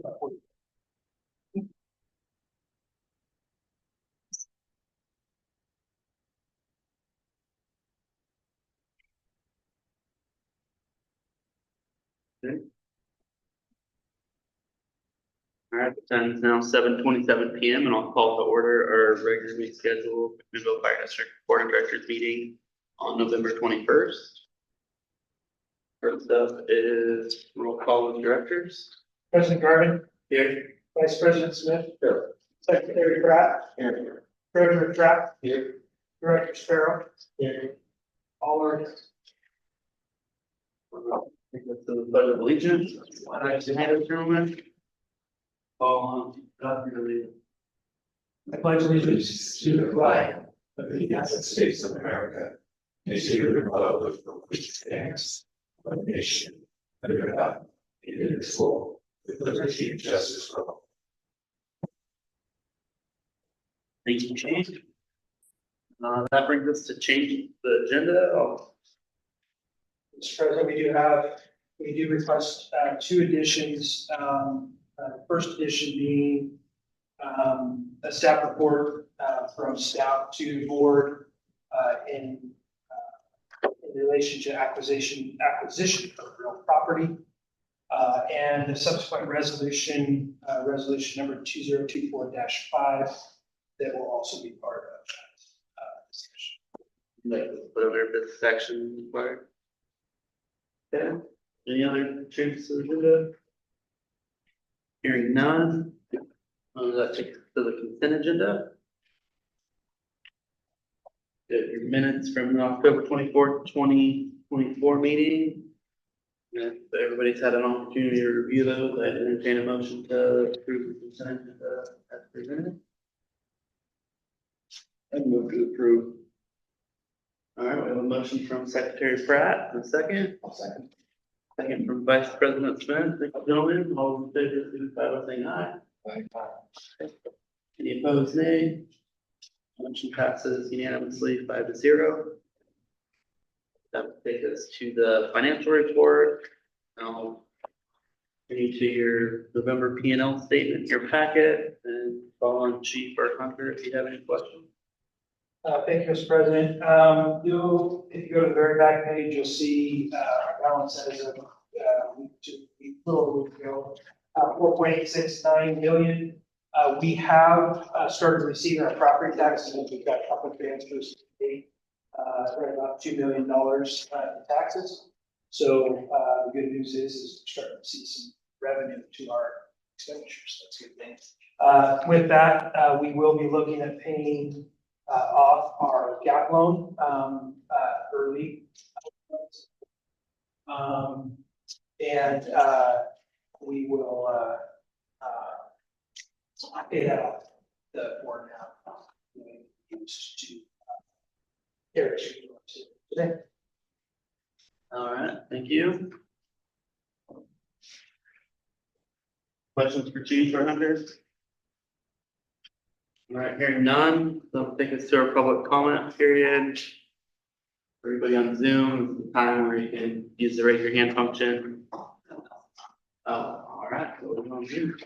Okay. All right, the time is now 7:27 PM and I'll call to order our regularly scheduled McMinnville Fire District Board of Directors meeting on November 21st. First up is roll call of directors. President Garvin, Here. Vice President Smith, Here. Secretary Pratt, Here. Treasurer Trapp, Here. Director Sparrow, Here. all are. Take us to the pledge of allegiance. I raise your hand, gentlemen. All God be allegiance. I pledge allegiance to the flag of the United States of America, and to the republic for which it stands, one nation, under God, indivisible, with liberty and justice for all. Thank you, Chief. That brings us to change the agenda. Mr. President, we do request two additions. First addition being a staff report from staff to board in relation to acquisition of real property. And the subsequent resolution, resolution number 2024-5, that will also be part of that discussion. Whatever this section required. Okay, any other changes to the agenda? Hearing none. That takes us to the consent agenda. Good, your minutes from the October 24th, 2024 meeting. If everybody's had an opportunity to review those, I entertain a motion to approve the consent agenda as presented. I move to approve. All right, we have a motion from Secretary Pratt, and a second. I'll second. Second from Vice President Smith. Thank you, gentlemen. All in favor, signify by saying aye. Any opposed, nay? Motion passes unanimously 5-0. That will take us to the financial report. I'll bring you to your November P&L statement, your packet, and call on Chief or Hunter if you have any questions. Thank you, Mr. President. If you go to the very back page, you'll see our balance as of a little week ago, 4.869 million. We have started receiving our property taxes. We've got a couple of transfers to date, right about $2 million in taxes. So the good news is we're starting to see some revenue to our expenditures. That's a good thing. With that, we will be looking at paying off our gap loan early. And we will pay that off the board now. Used to carry today. All right, thank you. Questions for Chief or Hunter? All right, hearing none, so take us to our public comment period. Everybody on Zoom, it's the time where you can use the raise your hand function. All right, going on Zoom.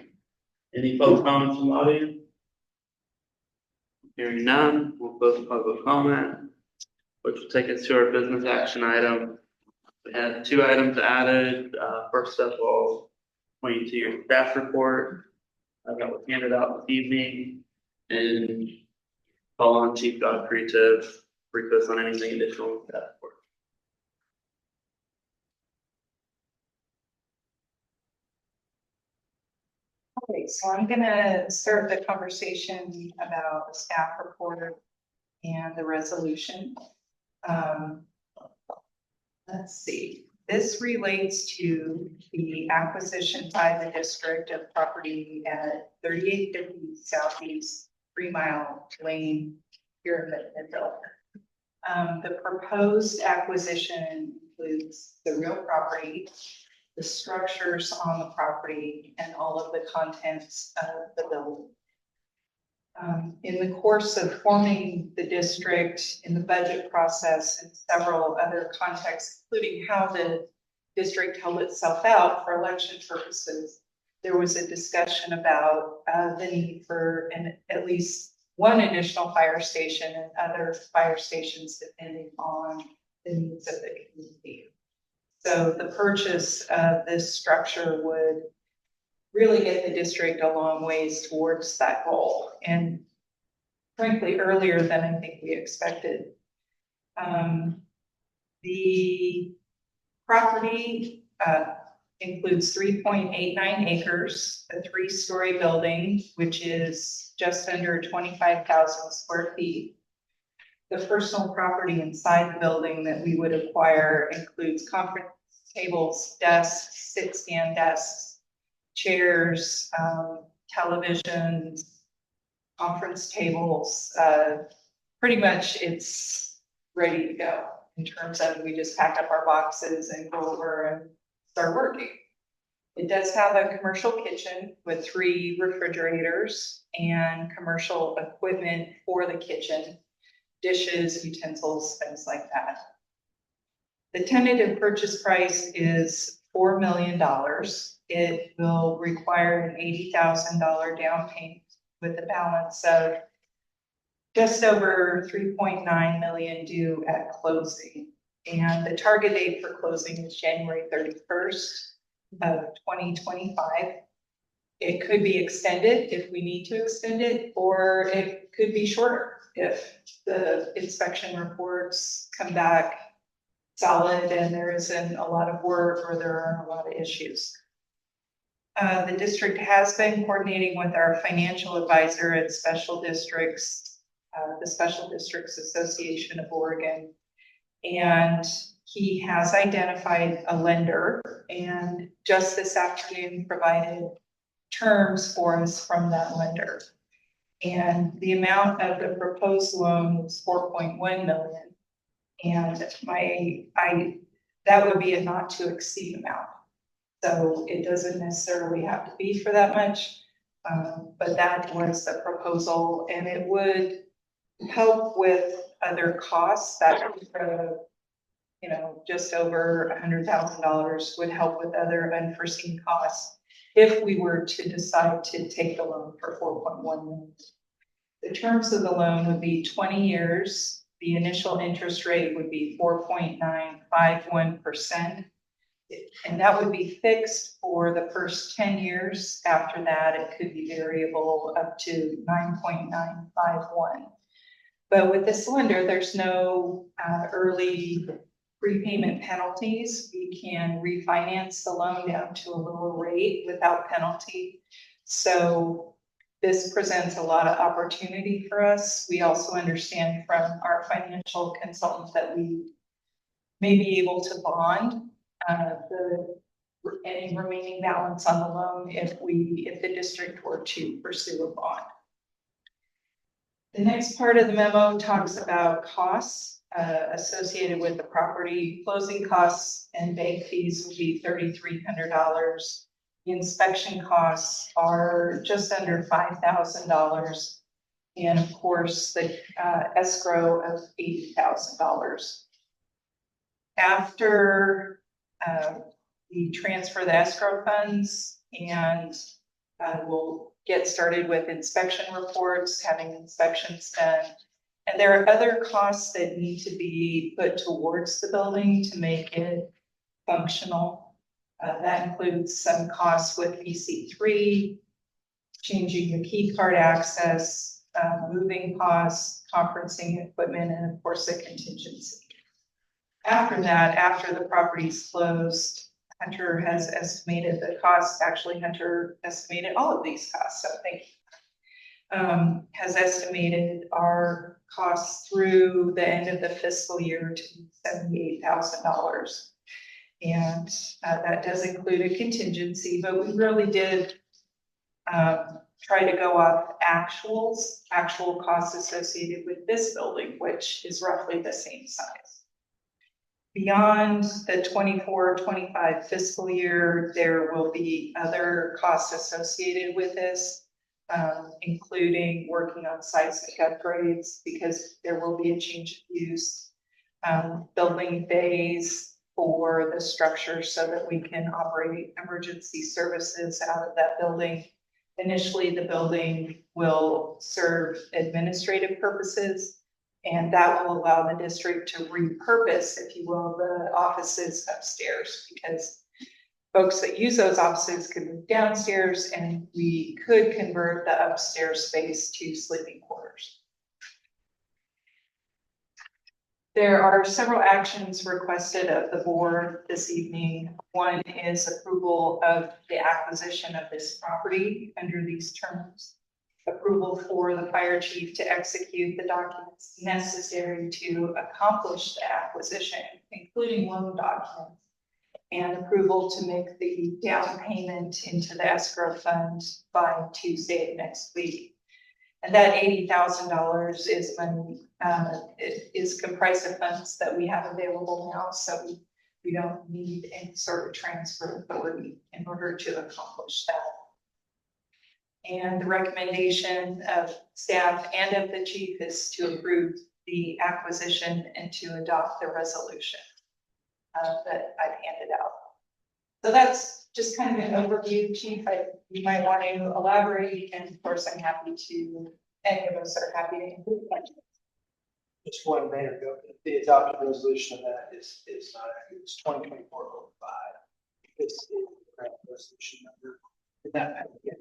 Any public comments from the audience? Hearing none, we'll close the public comment, which will take us to our business action item. We had 2 items added. First up, I'll point you to your staff report that was handed out this evening, and call on Chief Godfrey to brief us on anything additional in that report. Okay, so I'm gonna start the conversation about the staff report and the resolution. Let's see, this relates to the acquisition by the district of property at 3850 Southeast 3 Mile Lane here in McMinnville. The proposed acquisition includes the real property, the structures on the property, and all of the contents of the building. In the course of forming the district, in the budget process, and several other contexts, including how the district held itself out for election purposes, there was a discussion about the need for at least one additional fire station and other fire stations depending on the needs of the community. So the purchase of this structure would really get the district a long ways towards that goal, and frankly, earlier than I think we expected. The property includes 3.89 acres, a 3-story building, which is just under 25,000 square feet. The personal property inside the building that we would acquire includes conference tables, desks, sit-stand desks, chairs, televisions, conference tables. Pretty much it's ready to go in terms of we just pack up our boxes and go over and start working. It does have a commercial kitchen with 3 refrigerators and commercial equipment for the kitchen, dishes, utensils, things like that. The tentative purchase price is $4 million. It will require an $80,000 down payment with a balance of just over 3.9 million due at closing. And the target date for closing is January 31st of 2025. It could be extended if we need to extend it, or it could be shorter if the inspection reports come back solid and there isn't a lot of work or there aren't a lot of issues. The district has been coordinating with our financial advisor at Special Districts, the Special Districts Association of Oregon, and he has identified a lender, and just this afternoon provided terms for us from that lender. And the amount of the proposed loan was 4.1 million. And that would be a not to exceed amount. So it doesn't necessarily have to be for that much, but that was the proposal, and it would help with other costs. That just over $100,000 would help with other unforeseen costs if we were to decide to take the loan for 4.1 million. The terms of the loan would be 20 years. The initial interest rate would be 4.951%. And that would be fixed for the first 10 years. After that, it could be variable up to 9.951. But with this lender, there's no early prepayment penalties. We can refinance the loan down to a lower rate without penalty. So this presents a lot of opportunity for us. We also understand from our financial consultants that we may be able to bond any remaining balance on the loan if the district were to pursue a bond. The next part of the memo talks about costs associated with the property. Closing costs and bank fees will be $3,300. The inspection costs are just under $5,000. And of course, the escrow of $80,000. After we transfer the escrow funds, and we'll get started with inspection reports, having inspections done. And there are other costs that need to be put towards the building to make it functional. That includes some costs with EC3, changing the key card access, moving costs, conferencing equipment, and of course the contingency. After that, after the property's closed, Hunter has estimated the cost. Actually, Hunter estimated all of these costs, so thank you. Has estimated our costs through the end of the fiscal year to $78,000. And that does include a contingency, but we really did try to go off actual costs associated with this building, which is roughly the same size. Beyond the 24-25 fiscal year, there will be other costs associated with this, including working on seismic upgrades because there will be a change of use, building bays, for the structure so that we can operate emergency services out of that building. Initially, the building will serve administrative purposes, and that will allow the district to repurpose, if you will, the offices upstairs, because folks that use those offices could move downstairs and we could convert the upstairs space to sleeping quarters. There are several actions requested of the board this evening. One is approval of the acquisition of this property under these terms. Approval for the fire chief to execute the documents necessary to accomplish the acquisition, including loan documents, and approval to make the down payment into the escrow fund by Tuesday of next week. And that $80,000 is money, it is comprised of funds that we have available now, so we don't need any sort of transfer authority in order to accomplish that. And the recommendation of staff and of the chief is to approve the acquisition and to adopt the resolution that I've handed out. So that's just kind of an overview, Chief. You might want to elaborate, and of course, I'm happy to, any of us are happy to include questions. Just one minute ago, the adopted resolution of that is not accurate. It's 2024-05. This is the correct resolution number. Did that happen yet?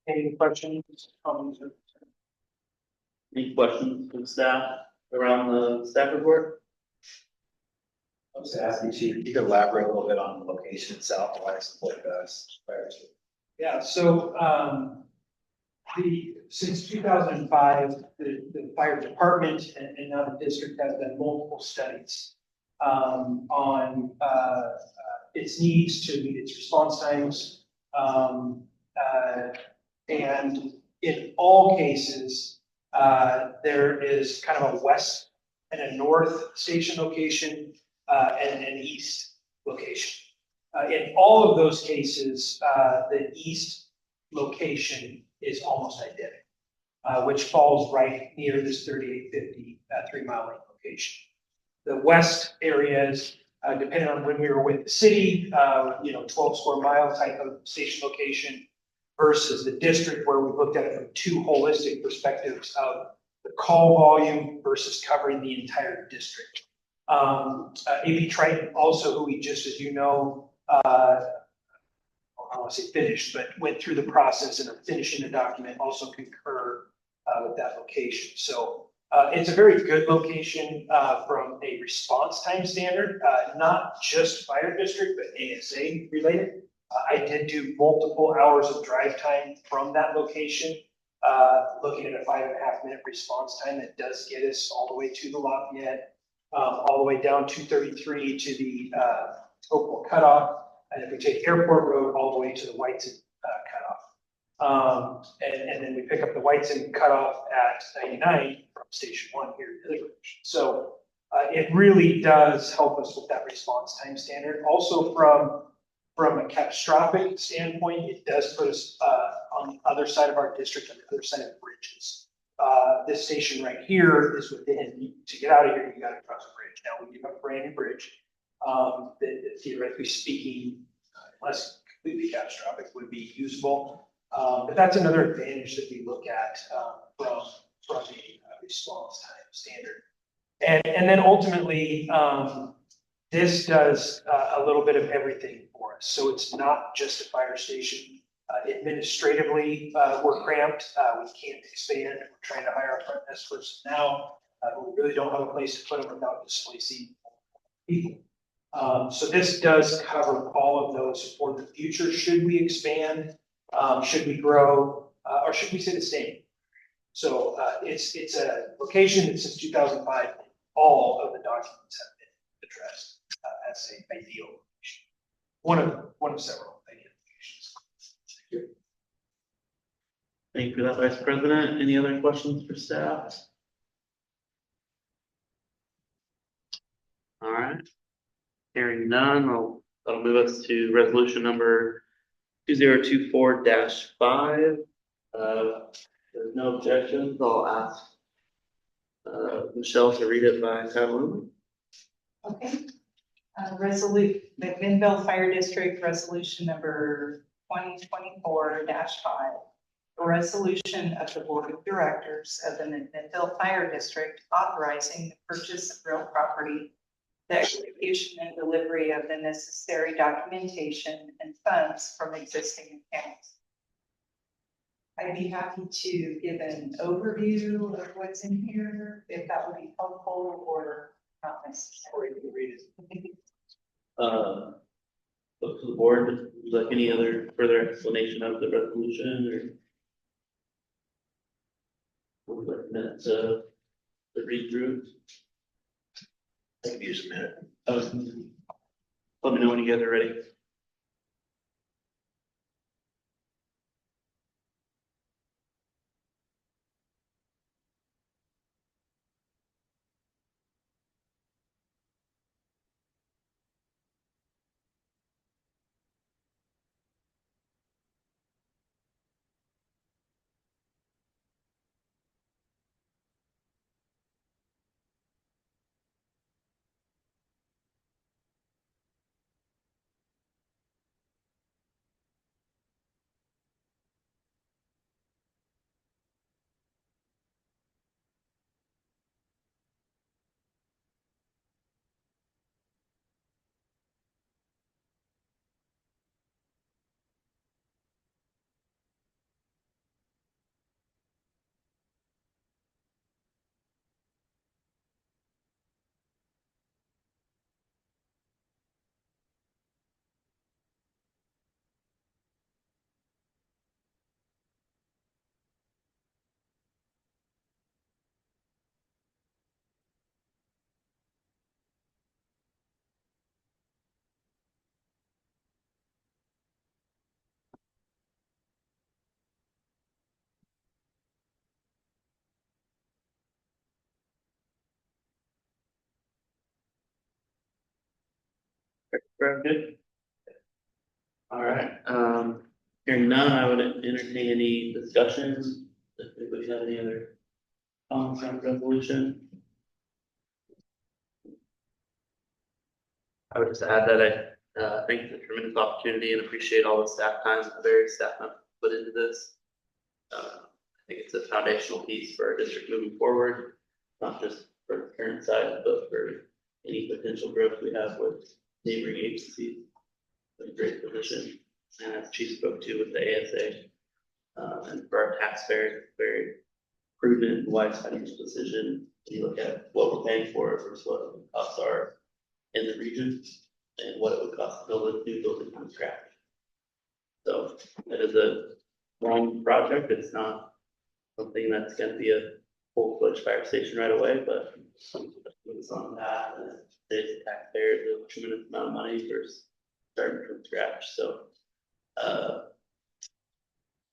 Any questions, comments? Any questions from staff around the staff report? I was asking Chief, if you could elaborate a little bit on the location itself, why it's like us. Yeah, so since 2005, the fire department and now the district has done multiple studies on its needs to meet its response times. And in all cases, there is kind of a west and a north station location and an east location. In all of those cases, the east location is almost identical, which falls right near this 3850 3-mile lane location. The west areas, depending on when we were with the city, 12 square mile type of station location versus the district, where we looked at it from two holistic perspectives of the call volume versus covering the entire district. AB Triton also, who we just, as you know, I don't want to say finished, but went through the process and are finishing the document, also concur with that location. So it's a very good location from a response time standard, not just fire district, but ASA related. I did do multiple hours of drive time from that location, looking at a 5.5 minute response time that does get us all the way to the Lafayette, all the way down 233 to the Oakville cutoff. And if we take Airport Road all the way to the Whiteson cutoff. And then we pick up the Whiteson cutoff at 99 from Station 1 here in the village. So it really does help us with that response time standard. Also from a catastrophic standpoint, it does put us on the other side of our district, on the other side of bridges. This station right here is within, to get out of here, you got to cross a bridge. Now we have a brand new bridge that theoretically speaking, unless completely catastrophic, would be usable. But that's another advantage that we look at from a response time standard. And then ultimately, this does a little bit of everything for us. So it's not just a fire station. Administratively, we're cramped. We can't expand. We're trying to hire a front desk person now. But we really don't have a place to put them without displacing people. So this does cover all of those for the future. Should we expand? Should we grow? Or should we stay the same? So it's a location that since 2005, all of the documents have been addressed as an ideal location. One of several ideal locations. Thank you for that, Vice President. Any other questions for staff? All right. Hearing none, that'll move us to resolution number 2024-5. There's no objections. I'll ask Michelle to read it by title only. Okay. McMinnville Fire District Resolution number 2024-5. A resolution of the Board of Directors of the McMinnville Fire District authorizing the purchase of real property, the execution and delivery of the necessary documentation and funds from existing accounts. I'd be happy to give an overview of what's in here, if that would be helpful or not necessary. to read it. Look to the board, would you like any other further explanation of the resolution or? Would you like minutes to read through? I could use a minute. Let me know when you guys are ready. Very good. All right, hearing none, I would entertain any discussions. If anybody have any other comments on the resolution? I would just add that I think it's a tremendous opportunity and appreciate all the staff time that the various staff members put into this. I think it's a foundational piece for our district moving forward, not just for the current side, but for any potential growth we have with neighboring agencies. A great position, and as Chief spoke to with the ASA, and for our taxpayers, very prudent, and wise financial decision. When you look at what we're paying for it versus what the costs are in the region, and what it would cost to build a new building from scratch. So it is a long project. It's not something that's going to be a full-fledged fire station right away, but something that's on that, and it saves the taxpayers a tremendous amount of money versus starting from scratch. So,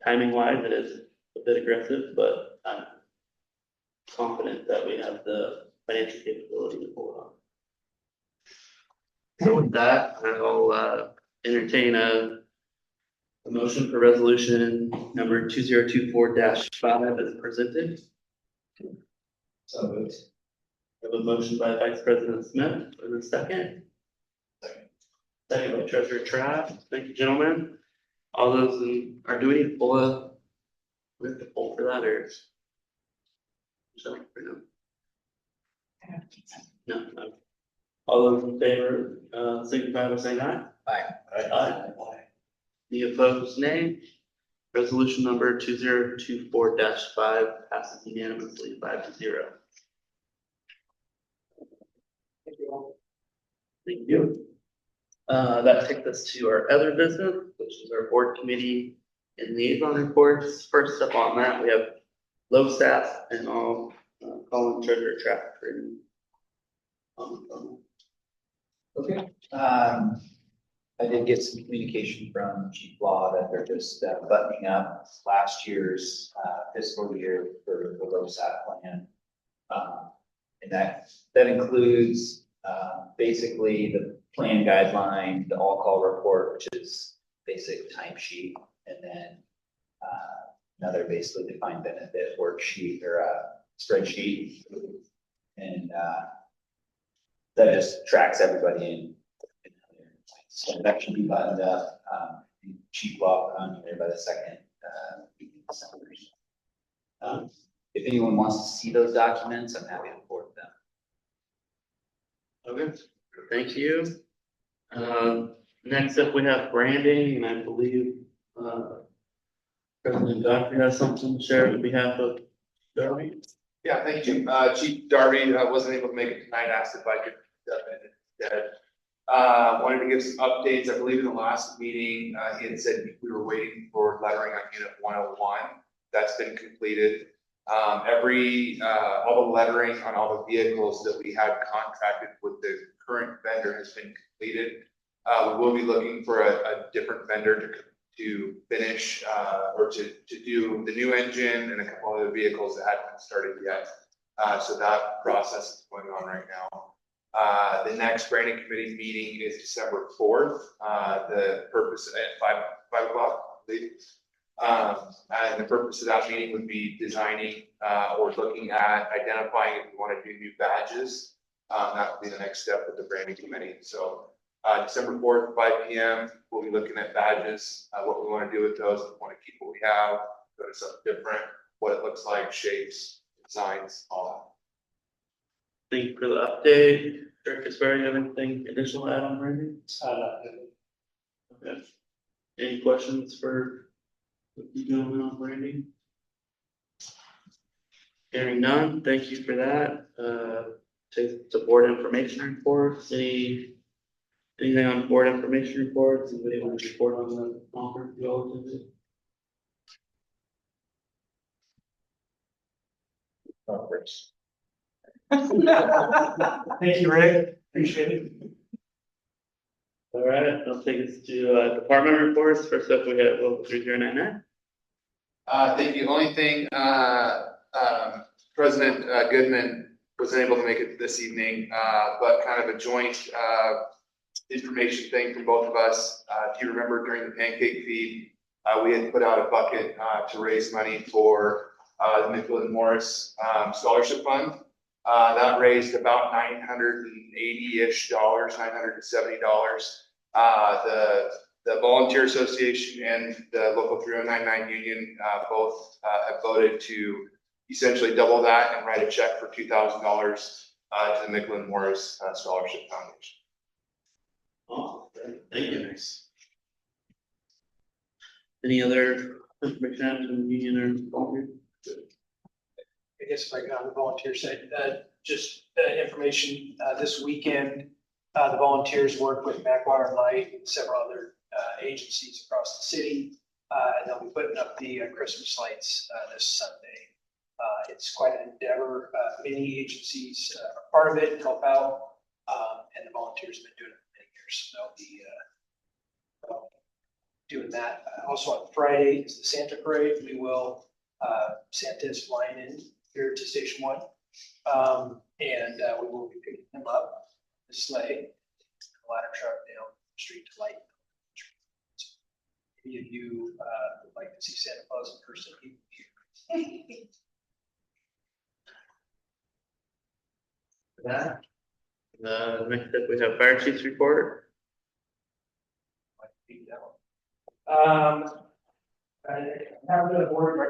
timing wise, it is a bit aggressive, but I'm confident that we have the financial capability to pull it off. So with that, I'll entertain a motion for resolution number 2024-5 as presented. So moved. We have a motion by Vice President Smith, for the second. Second by Treasurer Trapp. Thank you, gentlemen. All those do we need to pull we have to pull for that or? No, no. All those in favor, signify by saying aye. Aye. Aye. Any opposed, nay? Resolution number 2024-5 passes unanimously 5-0. Thank you all. Thank you. That takes us to our other business, which is our board committee and liaison reports. First up on that, we have low staff, and I'll call in Treasurer Trapp for any comments on that. Okay, I did get some communication from Chief Law that they're just buttoning up last year's fiscal year for the LoSAP plan. And that includes basically the plan guideline, the all-call report, which is basic timesheet, and then another basically defined benefit worksheet or spreadsheet. And, that just tracks everybody in. So that should be buttoned up, Chief Law on here by the second, week in December. If anyone wants to see those documents, I'm happy to forward them. Okay, thank you. Next up, we have branding, and I believe, President Godfrey has something to share on behalf of Darby. Yeah, thank you. Chief Darby wasn't able to make it tonight, asked if I could step in instead. Wanted to give some updates. I believe in the last meeting, he had said we were waiting for lettering on unit 101. That's been completed. All the lettering on all the vehicles that we had contracted with the current vendor has been completed. We will be looking for a different vendor to finish, or to do the new engine and a couple other vehicles that hadn't been started yet. So that process is going on right now. The next branding committee meeting is December 4th. The purpose at 5 o'clock, I believe. And the purpose of that meeting would be designing, or looking at identifying if we want to do new badges. That would be the next step with the branding committee. So, December 4th, 5 p.m. We'll be looking at badges, what we want to do with those. If we want to keep what we have, go to something different, what it looks like, shapes, designs, all that. Thank you for the update. Director Sperry, you have anything additional to add on branding? Okay. Any questions for you gentlemen on branding? Hearing none, thank you for that. Take the board information reports. Anything on board information reports? Anybody want to report on the conference relative? Conference. Thank you, Rick. Appreciate it. All right, I'll take us to department reports. First up, we have local 3099. Thank you. Only thing, President Goodman wasn't able to make it this evening, but kind of a joint information thing from both of us. If you remember during the pancake feed, we had put out a bucket to raise money for the McMinnville Morris Scholarship Fund. That raised about $980-ish, $970. The Volunteer Association and the local 3099 union both have voted to essentially double that and write a check for $2,000 to the McMinnville Morris Scholarship Foundation. Oh, thank you. Nice. Any other information from the union or volunteer? I guess if I got on the volunteer side, just information, this weekend, the volunteers work with Backwater Light and several other agencies across the city. And they'll be putting up the Christmas lights this Sunday. It's quite an endeavor. Many agencies are part of it, help out, and the volunteers have been doing it for many years. So they'll be doing that. Also on Friday is the Santa Parade. We will, Santa is flying in here to Station 1. And we will be picking him up, the sleigh, the ladder truck down the street to light. If any of you would like to see Santa Claus in person, he will be here. That. Next up, we have fire chief's report. I have the board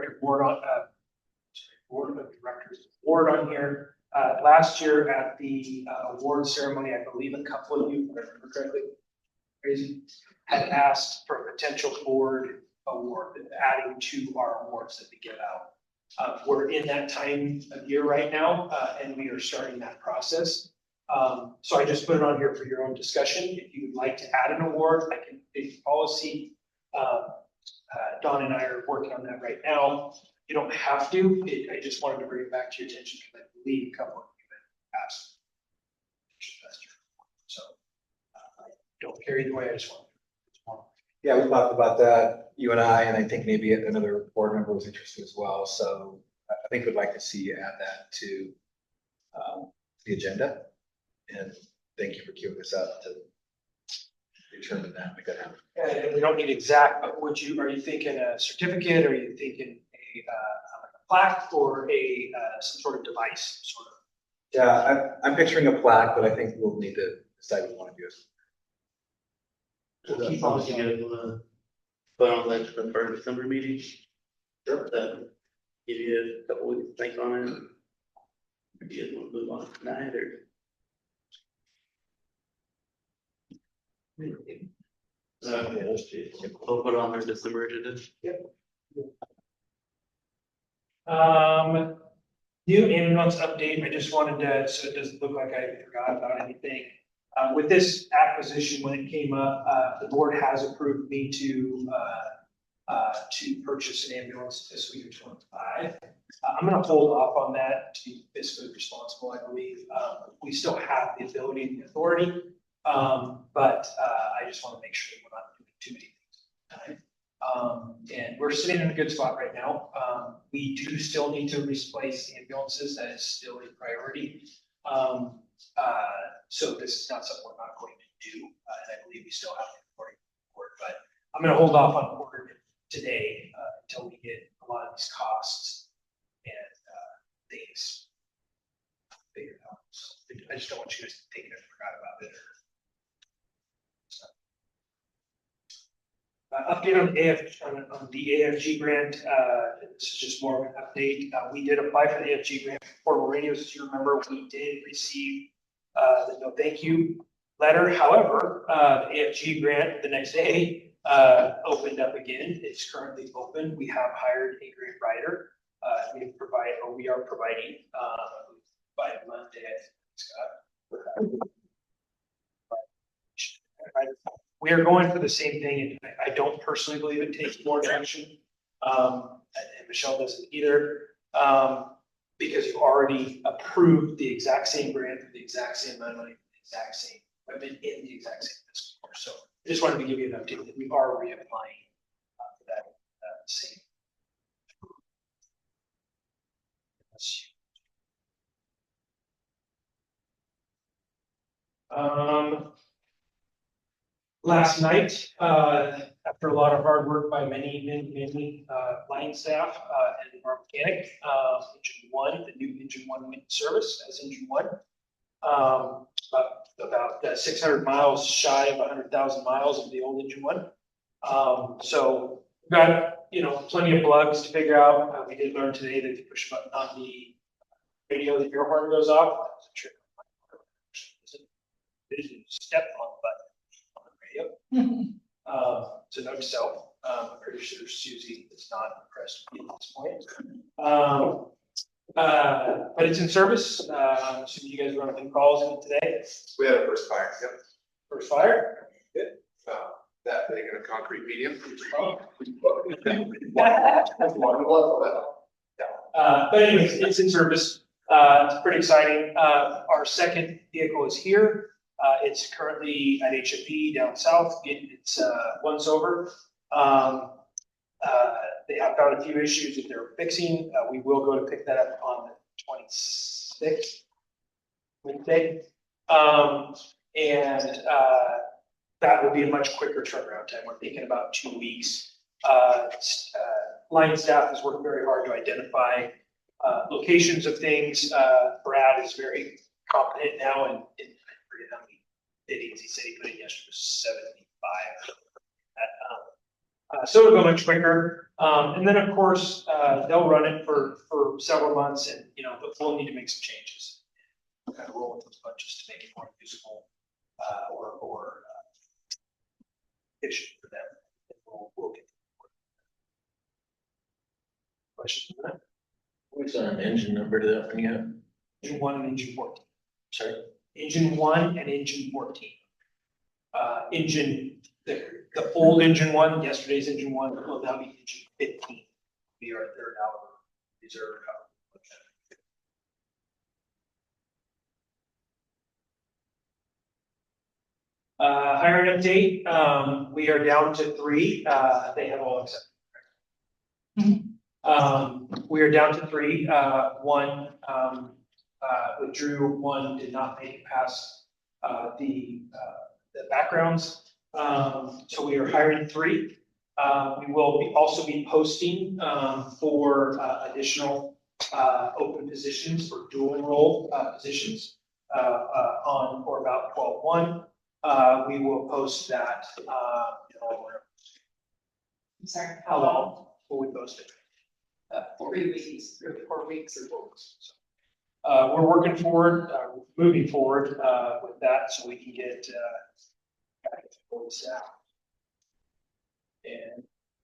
of directors board on here. Last year at the award ceremony, I believe a couple of you, if I remember correctly, crazy, had asked for a potential board award, adding to our awards that we give out. We're in that time of year right now, and we are starting that process. So I just put it on here for your own discussion. If you would like to add an award, I can take policy. Don and I are working on that right now. You don't have to. I just wanted to bring it back to your attention because I believe a couple of you have asked. So I don't carry the way. I just want. Yeah, we talked about that, you and I think maybe another board member was interested as well. So I think we'd like to see you add that to the agenda. And thank you for queuing us up to determine that. Make that happen. And we don't need exact, but are you thinking a certificate? Or are you thinking a plaque or a, some sort of device, sort of. Yeah, I'm picturing a plaque, but I think we'll need to decide what we want to do. Is that something you guys wanna put on the agenda for our December meeting? Sure. Then give you a couple weeks to think on it. Or do you guys wanna move on tonight or? We'll put it on our December agenda. New ambulance update, I just wanted to, so it doesn't look like I forgot about anything. With this acquisition, when it came up, the board has approved me to purchase an ambulance this week of 25. I'm gonna hold off on that to be fiscally responsible, I believe. We still have the ability and the authority, but I just wanna make sure that we're not doing too many things. And we're sitting in a good spot right now. We do still need to replace the ambulances. That is still a priority. So this is not something we're not going to do, and I believe we still have the authority for it, but I'm gonna hold off on order today, until we get a lot of these costs and, things figured out. So I just don't want you guys to think I forgot about it. Update on the AFG grant, this is just more of an update. We did apply for the AFG grant for portable radios. As you remember, we did receive the no thank you letter. However, the AFG grant the next day opened up again. It's currently open. We have hired a grant writer. We are providing by Monday, I think, Scott. We are going for the same thing, and I don't personally believe it takes more action. And Michelle doesn't either, because you already approved the exact same grant for the exact same amount of money, the exact same equipment in the exact same fiscal year. So I just wanted to give you an update that we are reapplying for that same. Last night, after a lot of hard work by many line staff and our mechanic, engine one, the new engine one went in service as engine one. About 600 miles shy of 100,000 miles of the old engine one. So we've got, plenty of bugs to figure out. We did learn today that if you push a button on the radio, the air horn goes off. That's a trick. It is a step on the button. So note to self, I'm pretty sure Susie is not impressed with me at this point. But it's in service. So you guys run a few calls in it today. We had a first fire, yep. First fire. Good. That thing in a concrete medium. But anyways, it's in service. It's pretty exciting. Our second vehicle is here. It's currently at HFP down south, getting its once over. They have found a few issues that they're fixing. We will go to pick that up on the 26th, Wednesday. And that will be a much quicker turnaround time. We're thinking about 2 weeks. Line staff has worked very hard to identify locations of things. Brad is very competent now, and I forget how many biddings he said he put in yesterday was 75. So it'll go much quicker. And then of course, they'll run it for several months, and but we'll need to make some changes. Kind of roll with those bunches to make it more usable or efficient for them. We'll get questions on that. What's an engine number to that one yet? Engine 1 and engine 14. Sorry? Engine 1 and engine 14. The old engine 1, yesterday's engine 1, will now be engine 15. Be our third hour reserve. Hiring update, we are down to 3. They have all accepted. We are down to 3. One withdrew, one did not make it past the backgrounds. So we are hiring 3. We will also be posting for additional open positions or dual enroll positions on or about 12/1. We will post that in all around. I'm sorry, How long will we post it? 3 weeks, 3 or 4 weeks. We're working forward, moving forward with that so we can get this out. And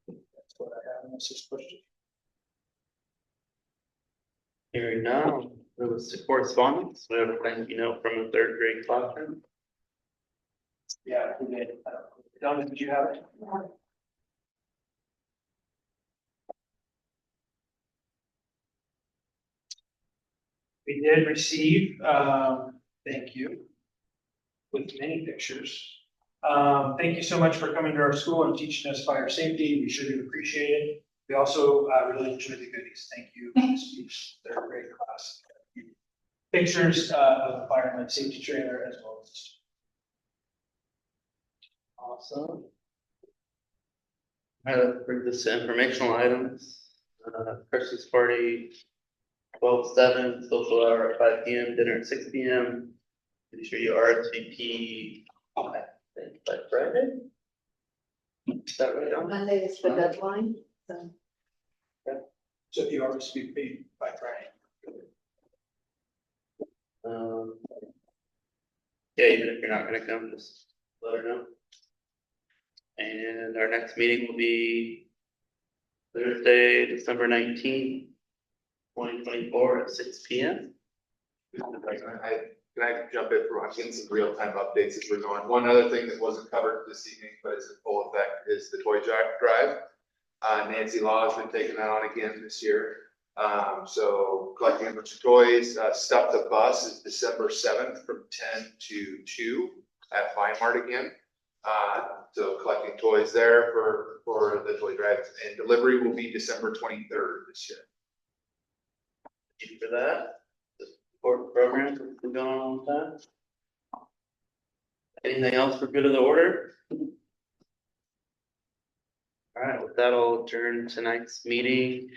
that's what I have. Unless there's question. Hearing none, there was the correspondence, we have a thank you note from a third grade classroom. Yeah, we did. Donna, did you have it? We did receive, thank you, with many pictures. Thank you so much for coming to our school and teaching us fire safety. We sure do appreciate it. We also really enjoyed the goodies. Thank you, Miss third grade class. Pictures of the fireman safety trailer as well as. Awesome. I have bring this to informational items, Christmas party, 12/7, social hour at 5 p.m., dinner at 6 p.m. Pretty sure you RSVP, I think, by Friday? Is that right? Ellen? Monday is the deadline, so. So if you RSVP by Friday. Yeah, even if you're not gonna come, just let her know. And our next meeting will be Thursday, December 19th, 2024 at 6 p.m. Can I jump in for, I'm getting some real-time updates as we're going. One other thing that wasn't covered this evening, but is in full effect, is the toy drive. Nancy Law has been taking that on again this year. So collecting a bunch of toys, Stuff the Bus is December 7th from 10 to 2 at Fine Mart again. So collecting toys there for the toy drive, and delivery will be December 23rd this year. Thank you for that. The support program has been going on all the time. Anything else for good of the order? All right, with that, I'll adjourn tonight's meeting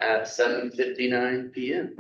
at 7:59 p.m.